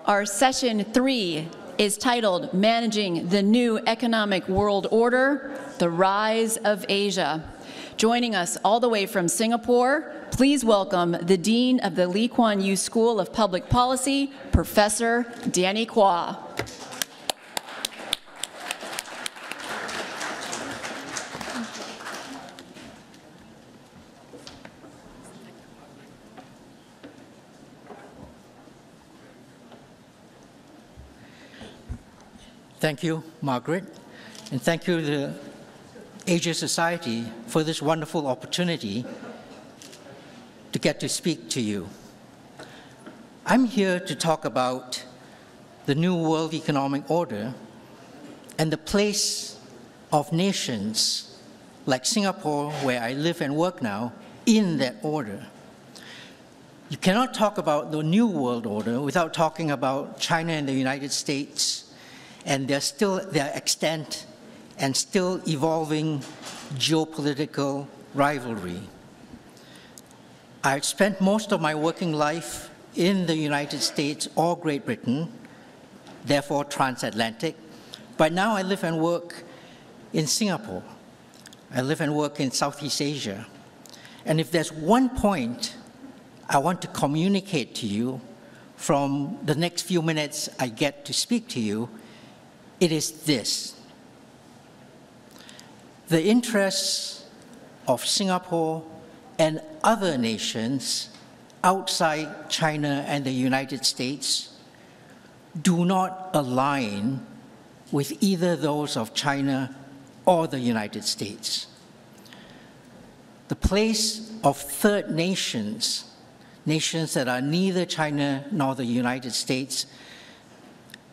Our session 3 is titled Managing the New Economic World Order, the Rise of Asia. Joining us all the way from Singapore, please welcome the Dean of the Lee Kuan Yew School of Public Policy, Professor Danny Quah. Thank you, Margaret, and thank you to the Asia Society for this wonderful opportunity to get to speak to you. I'm here to talk about the New World Economic Order and the place of nations like Singapore, where I live and work now, in that order. You cannot talk about the New World Order without talking about China and the United States and their extent and still evolving geopolitical rivalry. I spent most of my working life in the United States or Great Britain, therefore transatlantic, but now I live and work in Singapore. I live and work in Southeast Asia. And if there's one point I want to communicate to you from the next few minutes I get to speak to you, it is this. The interests of Singapore and other nations outside China and the United States do not align with either those of China or the United States. The place of third nations, nations that are neither China nor the United States,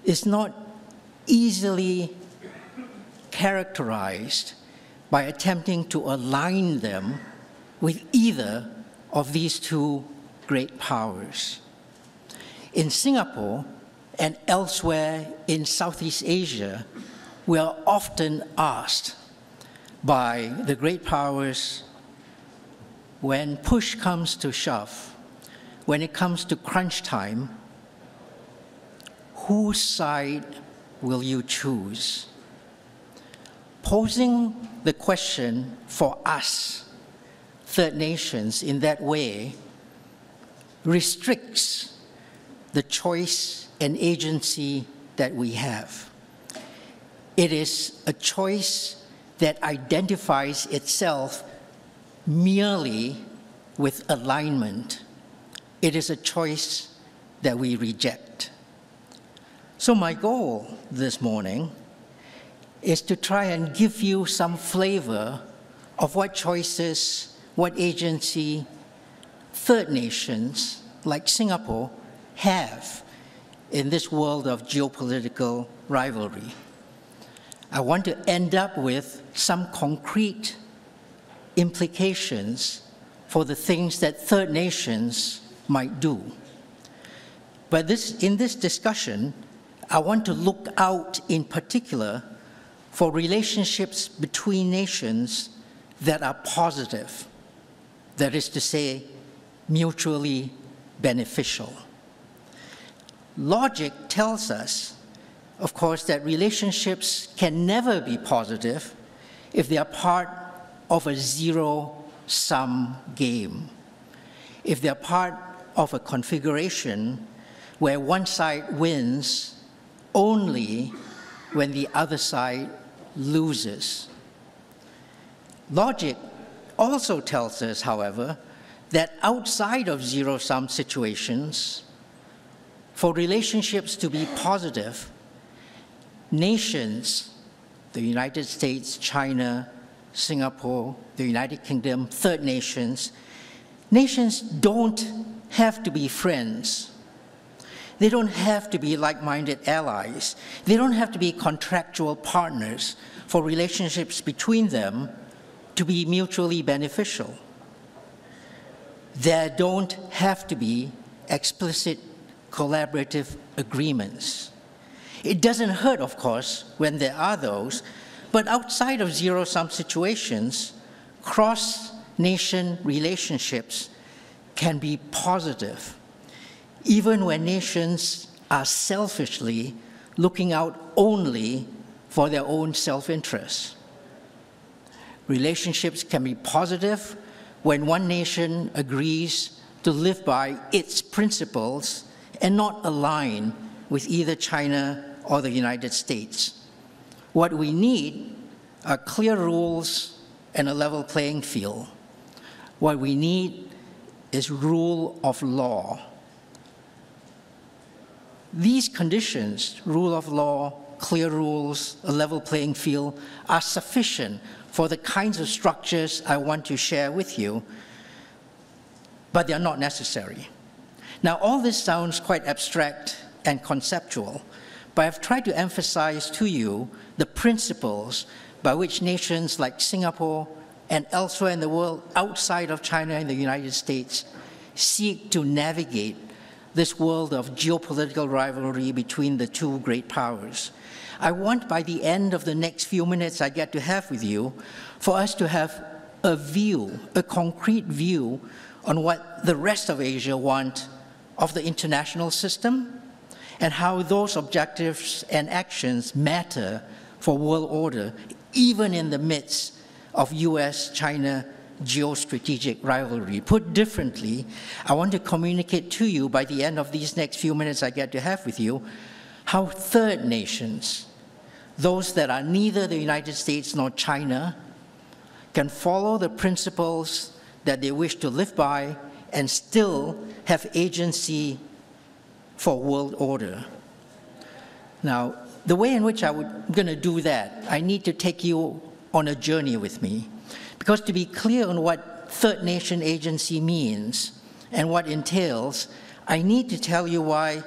is not easily characterized by attempting to align them with either of these two great powers. In Singapore and elsewhere in Southeast Asia, we are often asked by the great powers, when push comes to shove, when it comes to crunch time, whose side will you choose? Posing the question for us, third nations, in that way restricts the choice and agency that we have. It is a choice that identifies itself merely with alignment. It is a choice that we reject. So my goal this morning is to try and give you some flavor of what choices, what agency third nations like Singapore have in this world of geopolitical rivalry. I want to end up with some concrete implications for the things that third nations might do. But in this discussion, I want to look out in particular for relationships between nations that are positive, that is to say, mutually beneficial. Logic tells us, of course, that relationships can never be positive if they are part of a zero-sum game, if they are part of a configuration where one side wins only when the other side loses. Logic also tells us, however, that outside of zero-sum situations, for relationships to be positive, nations, the United States, China, Singapore, the United Kingdom, third nations, nations don't have to be friends. They don't have to be like-minded allies. They don't have to be contractual partners for relationships between them to be mutually beneficial. There don't have to be explicit collaborative agreements. It doesn't hurt, of course, when there are those, but outside of zero-sum situations, cross-nation relationships can be positive, even when nations are selfishly looking out only for their own self-interest. Relationships can be positive when one nation agrees to live by its principles and not align with either China or the United States. What we need are clear rules and a level playing field. What we need is rule of law. These conditions, rule of law, clear rules, a level playing field, are sufficient for the kinds of structures I want to share with you, but they're not necessary. Now, all this sounds quite abstract and conceptual, but I've tried to emphasize to you the principles by which nations like Singapore and elsewhere in the world outside of China and the United States seek to navigate this world of geopolitical rivalry between the two great powers. I want, by the end of the next few minutes I get to have with you, for us to have a view, a concrete view on what the rest of Asia want of the international system and how those objectives and actions matter for world order, even in the midst of US-China geostrategic rivalry. Put differently, I want to communicate to you by the end of these next few minutes I get to have with you, how third nations, those that are neither the United States nor China, can follow the principles that they wish to live by and still have agency for world order. Now, the way in which I'm going to do that, I need to take you on a journey with me. Because to be clear on what third nation agency means and what entails, I need to tell you why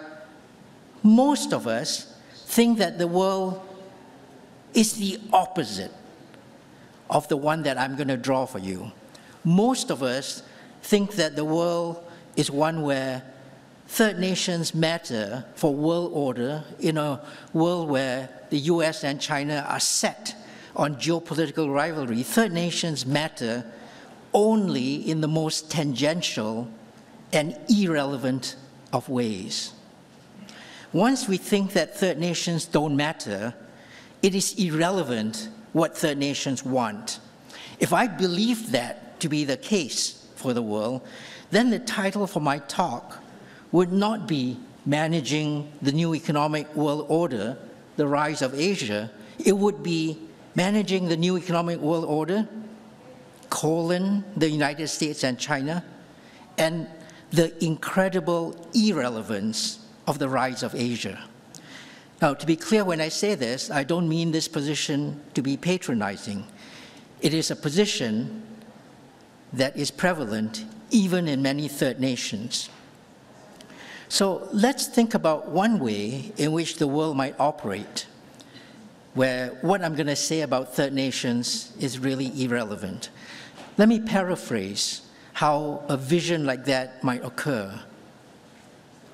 most of us think that the world is the opposite of the one that I'm going to draw for you. Most of us think that the world is one where third nations matter for world order in a world where the US and China are set on geopolitical rivalry. Third nations matter only in the most tangential and irrelevant of ways. Once we think that third nations don't matter, it is irrelevant what third nations want. If I believe that to be the case for the world, then the title for my talk would not be Managing the New Economic World Order, the Rise of Asia. It would be Managing the New Economic World Order, the United States and China, and the incredible irrelevance of the rise of Asia. Now, to be clear, when I say this, I don't mean this position to be patronizing. It is a position that is prevalent even in many third nations. So let's think about one way in which the world might operate, where what I'm going to say about third nations is really irrelevant. Let me paraphrase how a vision like that might occur.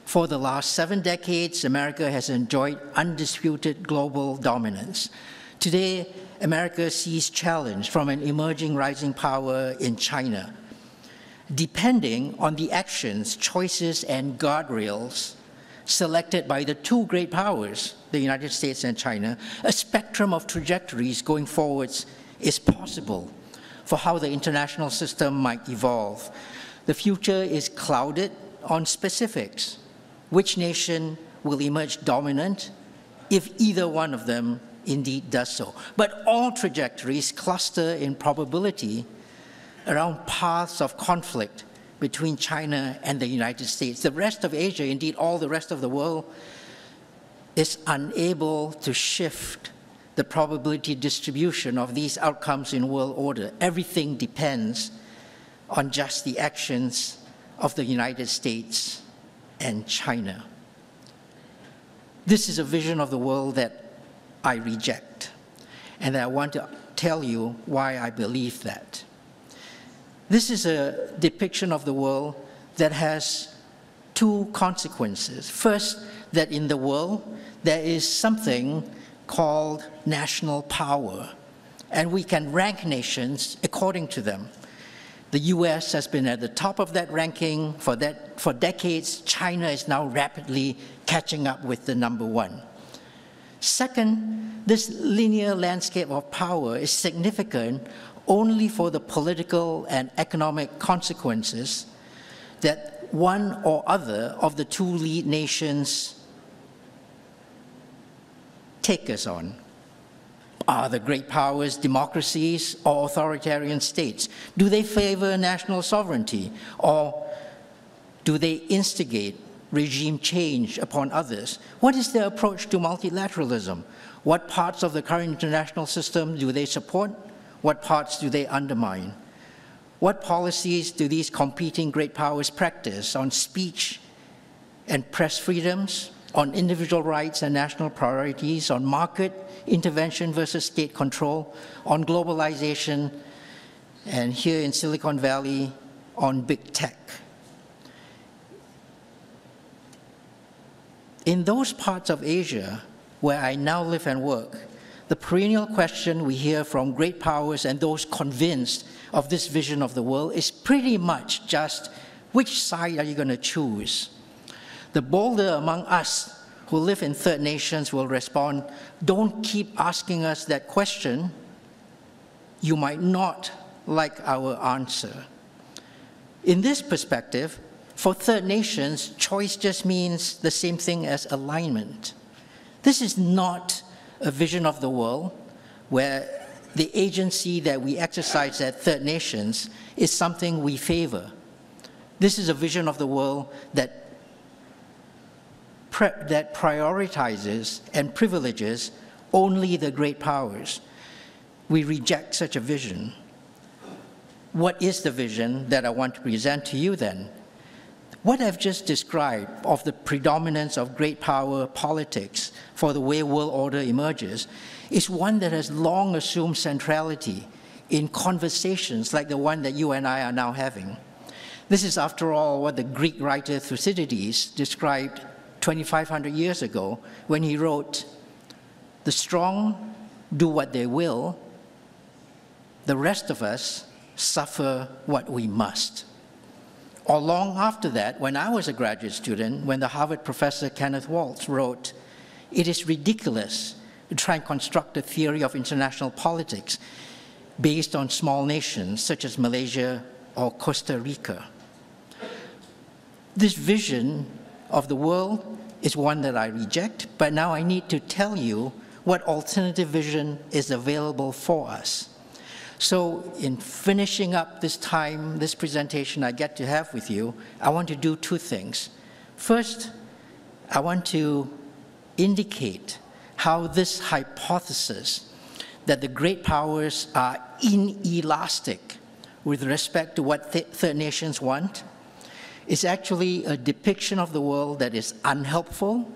For the last 7 decades, America has enjoyed undisputed global dominance. Today, America sees challenge from an emerging rising power in China. Depending on the actions, choices, and guardrails selected by the two great powers, the United States and China, a spectrum of trajectories going forwards is possible for how the international system might evolve. The future is clouded on specifics. Which nation will emerge dominant if either one of them indeed does so? But all trajectories cluster in probability around paths of conflict between China and the United States. The rest of Asia, indeed all the rest of the world, is unable to shift the probability distribution of these outcomes in world order. Everything depends on just the actions of the United States and China. This is a vision of the world that I reject, and I want to tell you why I believe that. This is a depiction of the world that has two consequences. First, that in the world there is something called national power, and we can rank nations according to them. The U.S. has been at the top of that ranking for decades. China is now rapidly catching up with the number one. Second, this linear landscape of power is significant only for the political and economic consequences that one or other of the two lead nations take us on. Are the great powers democracies or authoritarian states? Do they favor national sovereignty, or do they instigate regime change upon others? What is their approach to multilateralism? What parts of the current international system do they support? What parts do they undermine? What policies do these competing great powers practice on speech and press freedoms, on individual rights and national priorities, on market intervention versus state control, on globalization, and here in Silicon Valley, on big tech? In those parts of Asia where I now live and work, the perennial question we hear from great powers and those convinced of this vision of the world is pretty much just, which side are you going to choose? The bolder among us who live in third nations will respond, don't keep asking us that question. You might not like our answer. In this perspective, for third nations, choice just means the same thing as alignment. This is not a vision of the world where the agency that we exercise at third nations is something we favor. This is a vision of the world that prioritizes and privileges only the great powers. We reject such a vision. What is the vision that I want to present to you then? What I've just described of the predominance of great power politics for the way world order emerges is one that has long assumed centrality in conversations like the one that you and I are now having. This is, after all, what the Greek writer Thucydides described 2,500 years ago when he wrote, "The strong do what they will, the rest of us suffer what we must." Or long after that, when I was a graduate student, when the Harvard professor Kenneth Waltz wrote, "It is ridiculous to try and construct a theory of international politics based on small nations such as Malaysia or Costa Rica." This vision of the world is one that I reject, but now I need to tell you what alternative vision is available for us. So in finishing up this time, this presentation I get to have with you, I want to do two things. First, I want to indicate how this hypothesis that the great powers are inelastic with respect to what third nations want is actually a depiction of the world that is unhelpful,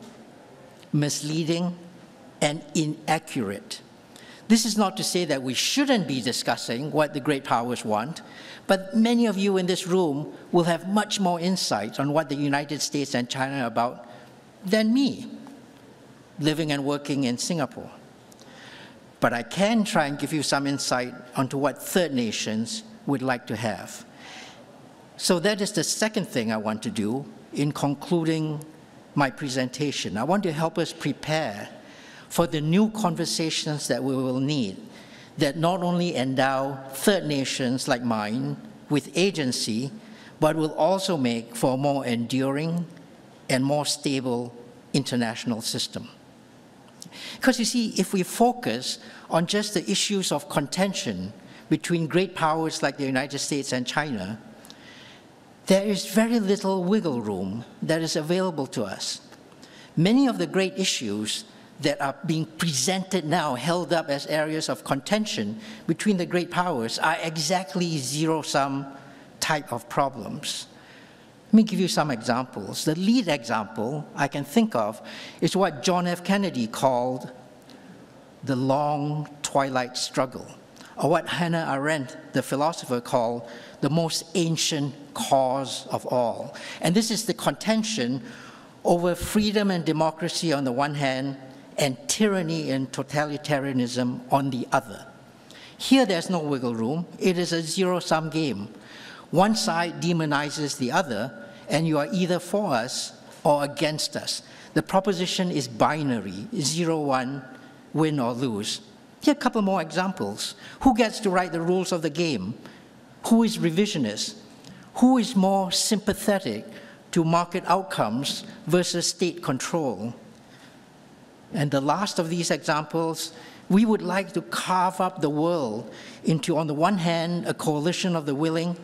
misleading, and inaccurate. This is not to say that we shouldn't be discussing what the great powers want, but many of you in this room will have much more insight on what the United States and China are about than me, living and working in Singapore. But I can try and give you some insight onto what third nations would like to have. So that is the second thing I want to do in concluding my presentation. I want to help us prepare for the new conversations that we will need that not only endow third nations like mine with agency, but will also make for a more enduring and more stable international system. Because you see, if we focus on just the issues of contention between great powers like the United States and China, there is very little wiggle room that is available to us. Many of the great issues that are being presented now, held up as areas of contention between the great powers, are exactly zero-sum type of problems. Let me give you some examples. The lead example I can think of is what John F. Kennedy called the long twilight struggle, or what Hannah Arendt, the philosopher, called the most ancient cause of all. And this is the contention over freedom and democracy on the one hand, and tyranny and totalitarianism on the other. Here there's no wiggle room. It is a zero-sum game. One side demonizes the other, and you are either for us or against us. The proposition is binary, 0-1, win or lose. Here are a couple more examples. Who gets to write the rules of the game? Who is revisionist? Who is more sympathetic to market outcomes versus state control? And the last of these examples, we would like to carve up the world into, on the one hand, a coalition of the willing,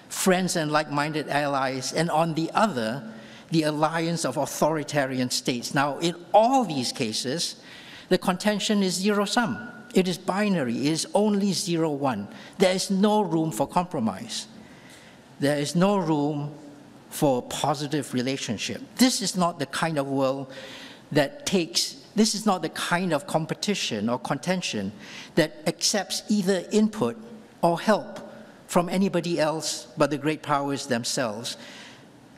friends and like-minded allies, and on the other, the alliance of authoritarian states. Now, in all these cases, the contention is zero-sum. It is binary. It is only 0-1. There is no room for compromise. There is no room for positive relationship. This is not the kind of world that this is not the kind of competition or contention that accepts either input or help from anybody else but the great powers themselves.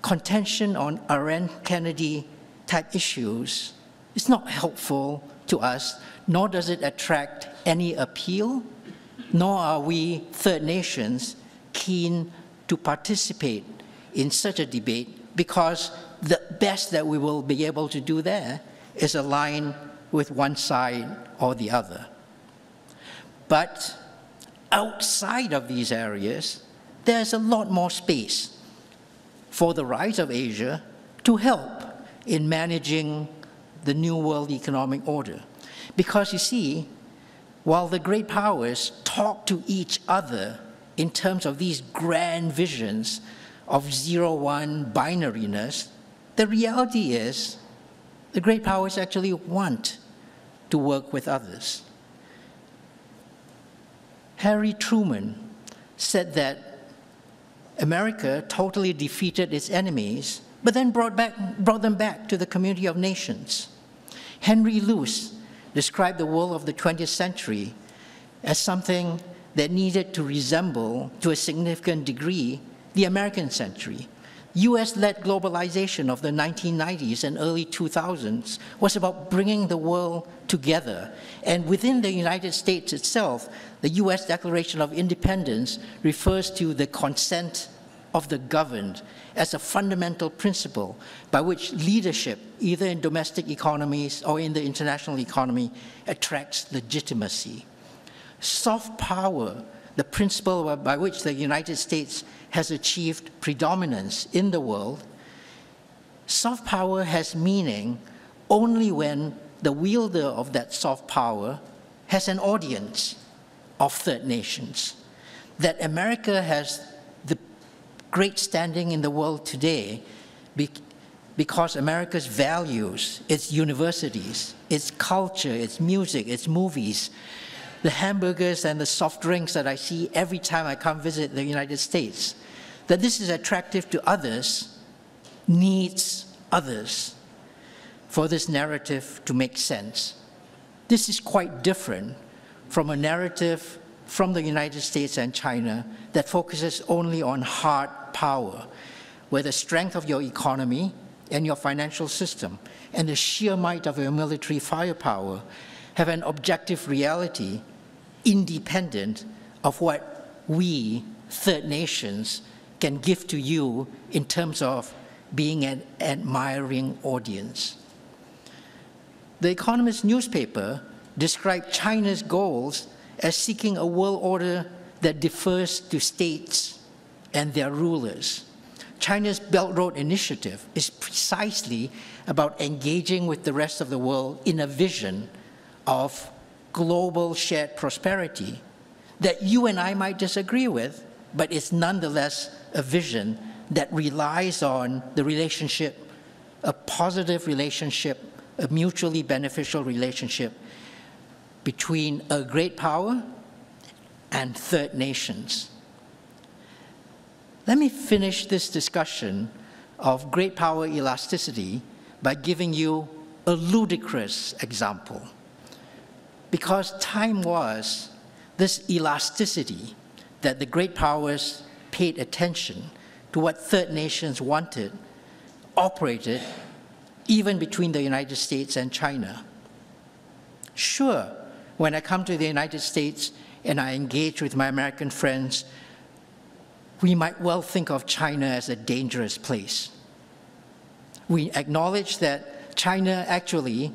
Contention on Iran Kennedy type issues is not helpful to us, nor does it attract any appeal, nor are we third nations keen to participate in such a debate, because the best that we will be able to do there is align with one side or the other. But outside of these areas, there's a lot more space for the rise of Asia to help in managing the new world economic order. Because you see, while the great powers talk to each other in terms of these grand visions of 0-1 binariness, the reality is the great powers actually want to work with others. Harry Truman said that America totally defeated its enemies, but then brought them back to the community of nations. Henry Luce described the world of the 20th century as something that needed to resemble, to a significant degree, the American century. US-led globalization of the 1990s and early 2000s was about bringing the world together. And within the United States itself, the US Declaration of Independence refers to the consent of the governed as a fundamental principle by which leadership, either in domestic economies or in the international economy, attracts legitimacy. Soft power, the principle by which the United States has achieved predominance in the world, soft power has meaning only when the wielder of that soft power has an audience of third nations. That America has the great standing in the world today because America's values, its universities, its culture, its music, its movies, the hamburgers and the soft drinks that I see every time I come visit the United States, that this is attractive to others, needs others for this narrative to make sense. This is quite different from a narrative from the United States and China that focuses only on hard power, where the strength of your economy and your financial system and the sheer might of your military firepower have an objective reality independent of what we, third nations, can give to you in terms of being an admiring audience. The Economist newspaper described China's goals as seeking a world order that defers to states and their rulers. China's Belt Road Initiative is precisely about engaging with the rest of the world in a vision of global shared prosperity that you and I might disagree with, but it's nonetheless a vision that relies on the relationship, a positive relationship, a mutually beneficial relationship between a great power and third nations. Let me finish this discussion of great power elasticity by giving you a ludicrous example. Because time was this elasticity that the great powers paid attention to what third nations wanted, operated even between the United States and China. Sure, when I come to the United States and I engage with my American friends, we might well think of China as a dangerous place. We acknowledge that China actually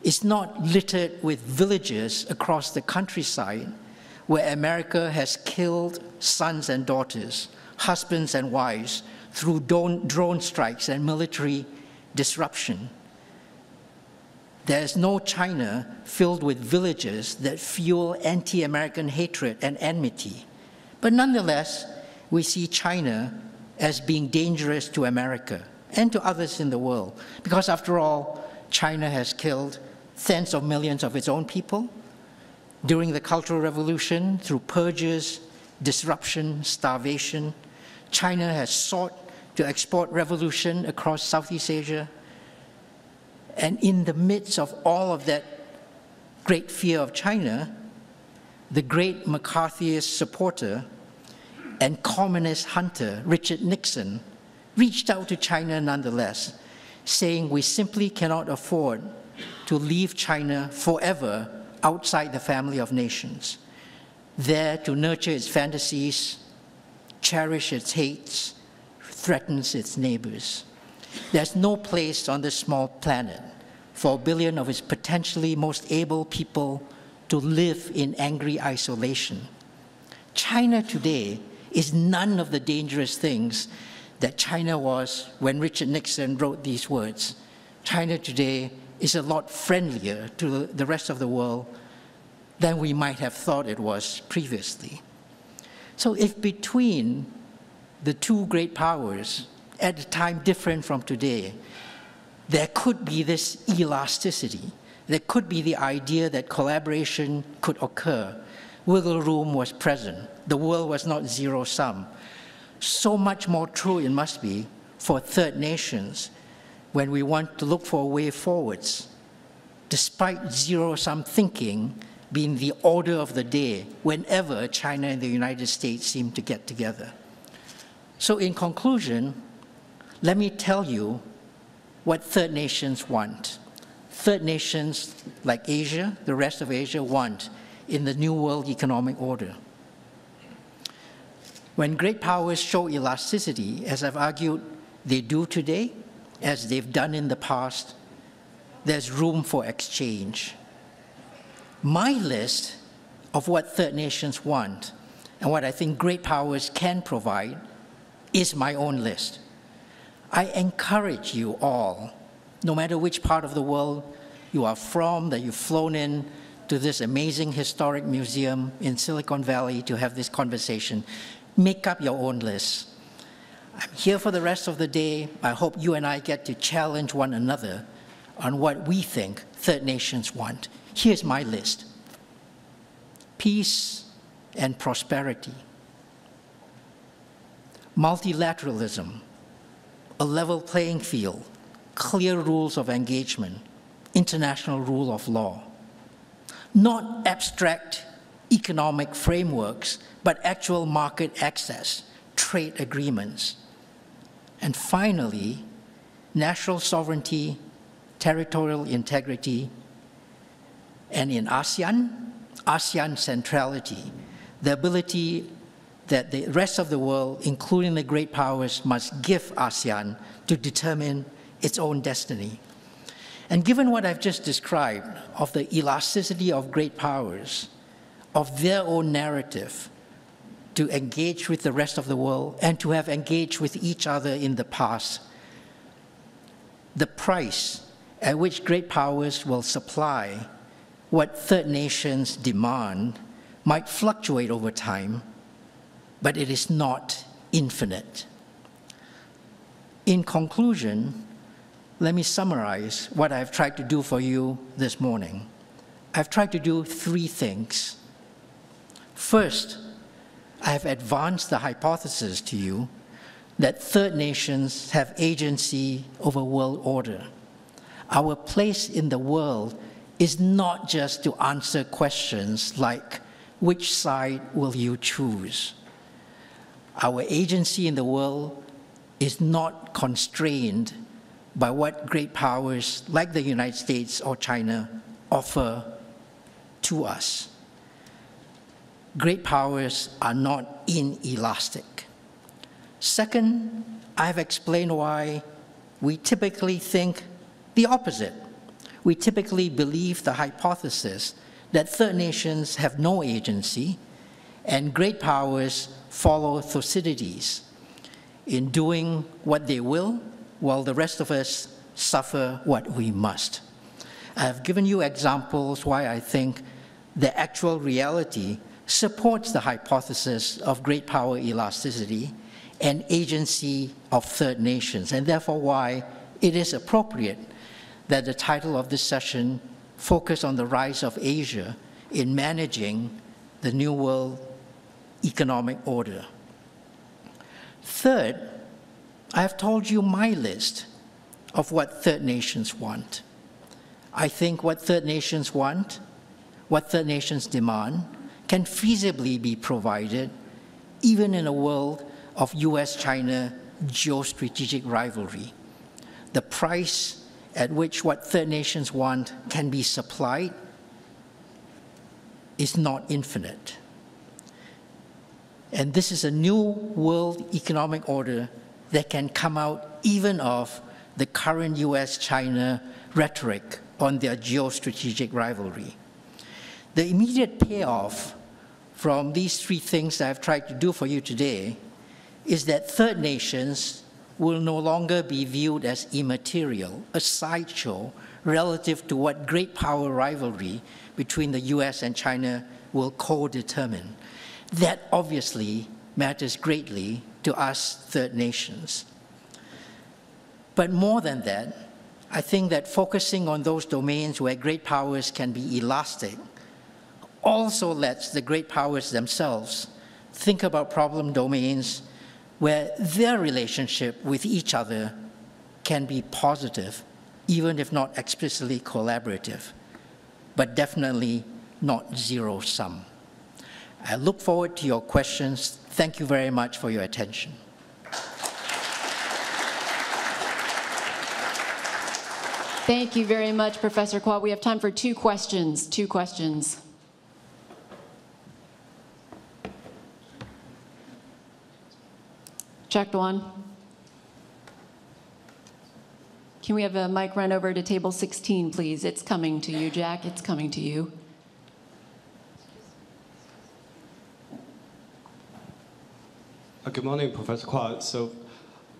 is not littered with villages across the countryside where America has killed sons and daughters, husbands and wives through drone strikes and military disruption. There's no China filled with villages that fuel anti-American hatred and enmity. But nonetheless, we see China as being dangerous to America and to others in the world. Because after all, China has killed tens of millions of its own people during the Cultural Revolution through purges, disruption, starvation. China has sought to export revolution across Southeast Asia. And in the midst of all of that great fear of China, the great McCarthyist supporter and communist hunter, Richard Nixon, reached out to China nonetheless, saying we simply cannot afford to leave China forever outside the family of nations, there to nurture its fantasies, cherish its hates, threatens its neighbors. There's no place on this small planet for 1 billion of its potentially most able people to live in angry isolation. China today is none of the dangerous things that China was when Richard Nixon wrote these words. China today is a lot friendlier to the rest of the world than we might have thought it was previously. So if between the two great powers, at a time different from today, there could be this elasticity, there could be the idea that collaboration could occur, wiggle room was present, the world was not zero-sum. So much more true it must be for third nations when we want to look for a way forwards, despite zero-sum thinking being the order of the day whenever China and the United States seem to get together. So in conclusion, let me tell you what third nations want. Third nations like Asia, the rest of Asia, want in the New World Economic Order. When great powers show elasticity, as I've argued they do today, as they've done in the past, there's room for exchange. My list of what third nations want and what I think great powers can provide is my own list. I encourage you all, no matter which part of the world you are from, that you've flown in to this amazing historic museum in Silicon Valley to have this conversation, make up your own list. I'm here for the rest of the day. I hope you and I get to challenge one another on what we think third nations want. Here's my list: peace and prosperity, multilateralism, a level playing field, clear rules of engagement, international rule of law, not abstract economic frameworks, but actual market access, trade agreements. And finally, national sovereignty, territorial integrity, and in ASEAN, ASEAN centrality, the ability that the rest of the world, including the great powers, must give ASEAN to determine its own destiny. And given what I've just described of the elasticity of great powers, of their own narrative to engage with the rest of the world and to have engaged with each other in the past, the price at which great powers will supply what third nations demand might fluctuate over time, but it is not infinite. In conclusion, let me summarize what I've tried to do for you this morning. I've tried to do 3 things. First, I have advanced the hypothesis to you that third nations have agency over world order. Our place in the world is not just to answer questions like, which side will you choose? Our agency in the world is not constrained by what great powers like the United States or China offer to us. Great powers are not inelastic. Second, I've explained why we typically think the opposite. We typically believe the hypothesis that third nations have no agency and great powers follow Thucydides in doing what they will, while the rest of us suffer what we must. I have given you examples why I think the actual reality supports the hypothesis of great power elasticity and agency of third nations, and therefore why it is appropriate that the title of this session focus on the rise of Asia in managing the New World economic order. Third, I have told you my list of what third nations want. I think what third nations want, what third nations demand, can feasibly be provided even in a world of US-China geostrategic rivalry. The price at which what third nations want can be supplied is not infinite. And this is a new world economic order that can come out even of the current US-China rhetoric on their geostrategic rivalry. The immediate payoff from these three things that I've tried to do for you today is that third nations will no longer be viewed as immaterial, a sideshow relative to what great power rivalry between the US and China will co-determine. That obviously matters greatly to us third nations. But more than that, I think that focusing on those domains where great powers can be elastic also lets the great powers themselves think about problem domains where their relationship with each other can be positive, even if not explicitly collaborative, but definitely not zero-sum. I look forward to your questions. Thank you very much for your attention. Thank you very much, Professor Quah. We have time for two questions. Checked one. Can we have a mic run over to table 16, please? It's coming to you, Jack. It's coming to you. Good morning, Professor Quah. So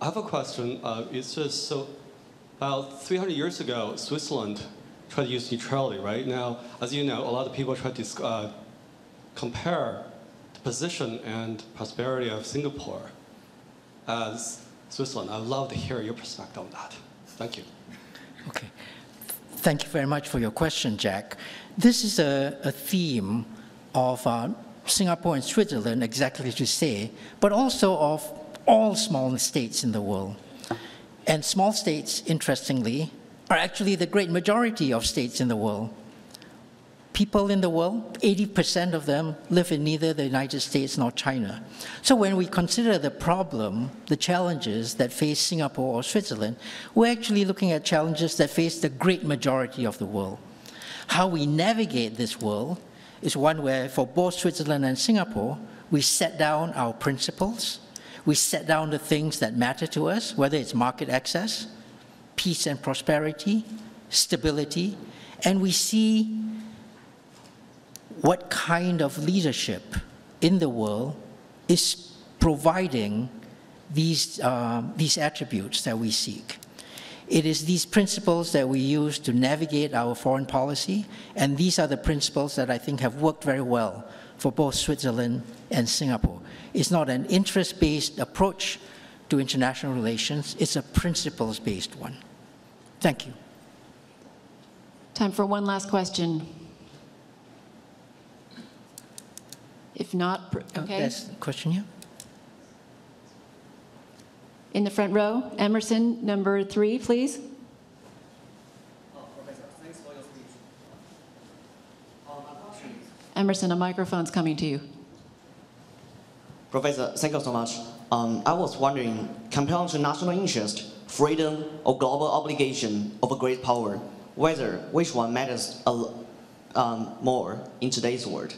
I have a question. It's just so about 300 years ago, Switzerland tried to use neutrality, right? Now, as you know, a lot of people try to compare the position and prosperity of Singapore as Switzerland. I'd love to hear your perspective on that. Thank you. Okay. Thank you very much for your question, Jack. This is a theme of Singapore and Switzerland, exactly to say, but also of all small states in the world. And small states, interestingly, are actually the great majority of states in the world. People in the world, 80% of them live in neither the United States nor China. So when we consider the problem, the challenges that face Singapore or Switzerland, we're actually looking at challenges that face the great majority of the world. How we navigate this world is one where, for both Switzerland and Singapore, we set down our principles, we set down the things that matter to us, whether it's market access, peace and prosperity, stability, and we see what kind of leadership in the world is providing these attributes that we seek. It is these principles that we use to navigate our foreign policy, and these are the principles that I think have worked very well for both Switzerland and Singapore. It's not an interest-based approach to international relations, it's a principles-based one. Thank you. Time for one last question. If not, okay. There's a question here. In the front row, Emerson, number 3, please. Professor, thanks for your speech. Emerson, a microphone's coming to you. Professor, thank you so much. I was wondering, compared to national interest, freedom, or global obligation of a great power, which one matters more in today's world?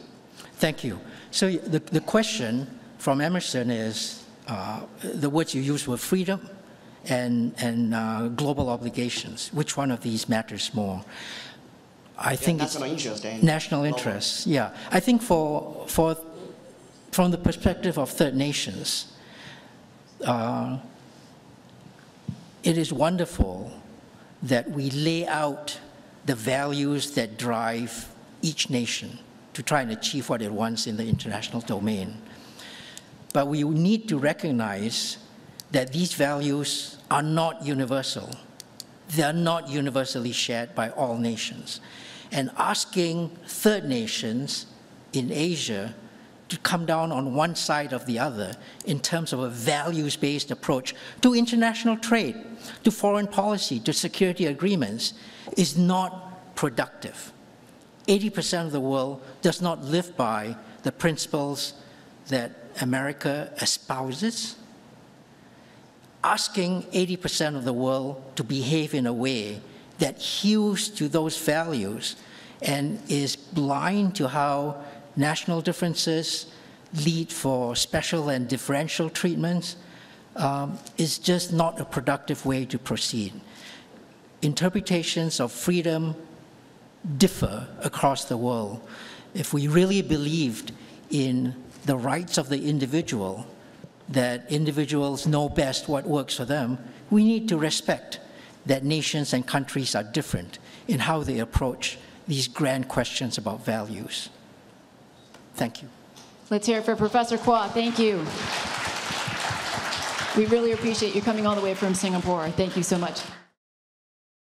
Thank you. So the question from Emerson is, the words you used were freedom and global obligations. Which one of these matters more? I think national interest and national interests. Yeah, I think from the perspective of third nations, it is wonderful that we lay out the values that drive each nation to try and achieve what it wants in the international domain. But we need to recognize that these values are not universal. They are not universally shared by all nations. And asking third nations in Asia to come down on one side of the other in terms of a values-based approach to international trade, to foreign policy, to security agreements is not productive. 80% of the world does not live by the principles that America espouses. Asking 80% of the world to behave in a way that hews to those values and is blind to how national differences lead for special and differential treatments is just not a productive way to proceed. Interpretations of freedom differ across the world. If we really believed in the rights of the individual, that individuals know best what works for them, we need to respect that nations and countries are different in how they approach these grand questions about values. Thank you. Let's hear it for Professor Quah. Thank you. We really appreciate you coming all the way from Singapore. Thank you so much.